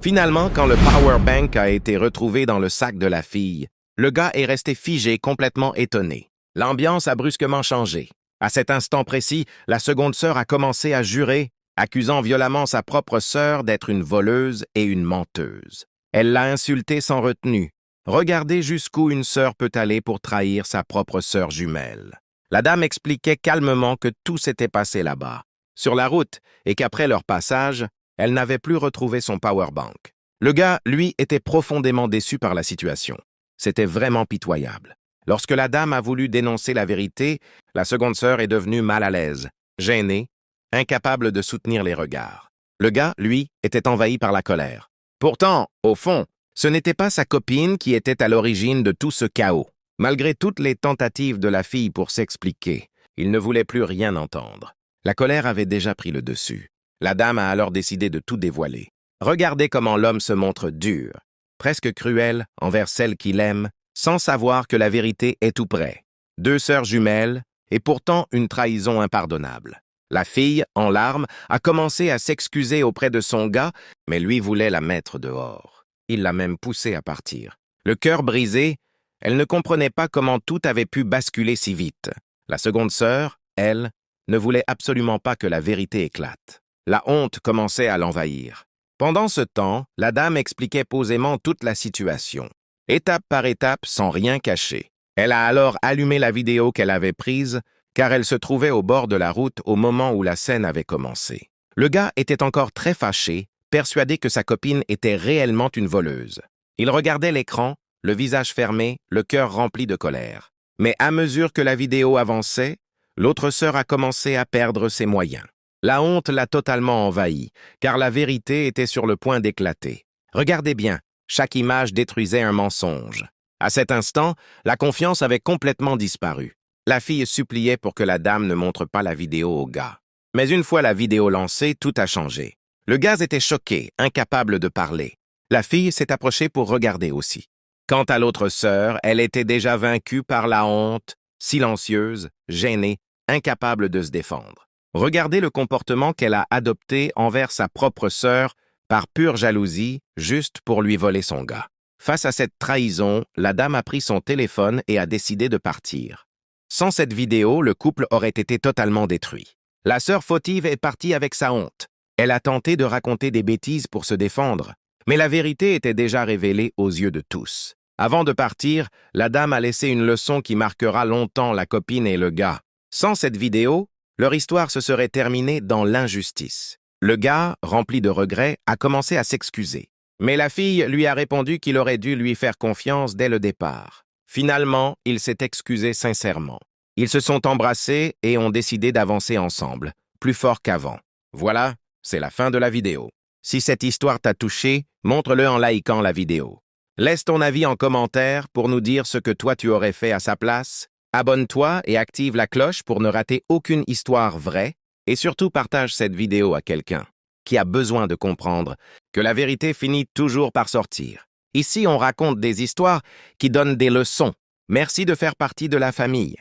Finalement, quand le power bank a été retrouvé dans le sac de la fille, le gars est resté figé, complètement étonné. L'ambiance a brusquement changé. À cet instant précis, la seconde sœur a commencé à jurer, accusant violemment sa propre sœur d'être une voleuse et une menteuse. Elle l'a insultée sans retenue. Regardez jusqu'où une sœur peut aller pour trahir sa propre sœur jumelle. La dame expliquait calmement que tout s'était passé là-bas, sur la route, et qu'après leur passage, elle n'avait plus retrouvé son powerbank. Le gars, lui, était profondément déçu par la situation. C'était vraiment pitoyable. Lorsque la dame a voulu dénoncer la vérité, la seconde sœur est devenue mal à l'aise, gênée, incapable de soutenir les regards. Le gars, lui, était envahi par la colère. Pourtant, au fond, ce n'était pas sa copine qui était à l'origine de tout ce chaos. Malgré toutes les tentatives de la fille pour s'expliquer, il ne voulait plus rien entendre. La colère avait déjà pris le dessus. La dame a alors décidé de tout dévoiler. Regardez comment l'homme se montre dur, presque cruel envers celle qu'il aime, sans savoir que la vérité est tout près. 2 sœurs jumelles, et pourtant une trahison impardonnable. La fille, en larmes, a commencé à s'excuser auprès de son gars, mais lui voulait la mettre dehors. Il l'a même poussée à partir. Le cœur brisé, elle ne comprenait pas comment tout avait pu basculer si vite. La seconde sœur, elle, ne voulait absolument pas que la vérité éclate. La honte commençait à l'envahir. Pendant ce temps, la dame expliquait posément toute la situation, étape par étape, sans rien cacher. Elle a alors allumé la vidéo qu'elle avait prise, car elle se trouvait au bord de la route au moment où la scène avait commencé. Le gars était encore très fâché, persuadé que sa copine était réellement une voleuse. Il regardait l'écran, le visage fermé, le cœur rempli de colère. Mais à mesure que la vidéo avançait, l'autre sœur a commencé à perdre ses moyens. La honte l'a totalement envahi, car la vérité était sur le point d'éclater. Regardez bien, chaque image détruisait un mensonge. À cet instant, la confiance avait complètement disparu. La fille suppliait pour que la dame ne montre pas la vidéo au gars. Mais une fois la vidéo lancée, tout a changé. Le gars était choqué, incapable de parler. La fille s'est approchée pour regarder aussi. Quant à l'autre sœur, elle était déjà vaincue par la honte, silencieuse, gênée, incapable de se défendre. Regardez le comportement qu'elle a adopté envers sa propre sœur par pure jalousie, juste pour lui voler son gars. Face à cette trahison, la dame a pris son téléphone et a décidé de partir. Sans cette vidéo, le couple aurait été totalement détruit. La sœur fautive est partie avec sa honte. Elle a tenté de raconter des bêtises pour se défendre, mais la vérité était déjà révélée aux yeux de tous. Avant de partir, la dame a laissé une leçon qui marquera longtemps la copine et le gars. Sans cette vidéo, leur histoire se serait terminée dans l'injustice. Le gars, rempli de regrets, a commencé à s'excuser. Mais la fille lui a répondu qu'il aurait dû lui faire confiance dès le départ. Finalement, il s'est excusé sincèrement. Ils se sont embrassés et ont décidé d'avancer ensemble, plus fort qu'avant. Voilà, c'est la fin de la vidéo. Si cette histoire t'a touché, montre-le en likant la vidéo. Laisse ton avis en commentaire pour nous dire ce que toi tu aurais fait à sa place. Abonne-toi et active la cloche pour ne rater aucune histoire vraie. Et surtout partage cette vidéo à quelqu'un qui a besoin de comprendre que la vérité finit toujours par sortir. Ici, on raconte des histoires qui donnent des leçons. Merci de faire partie de la famille.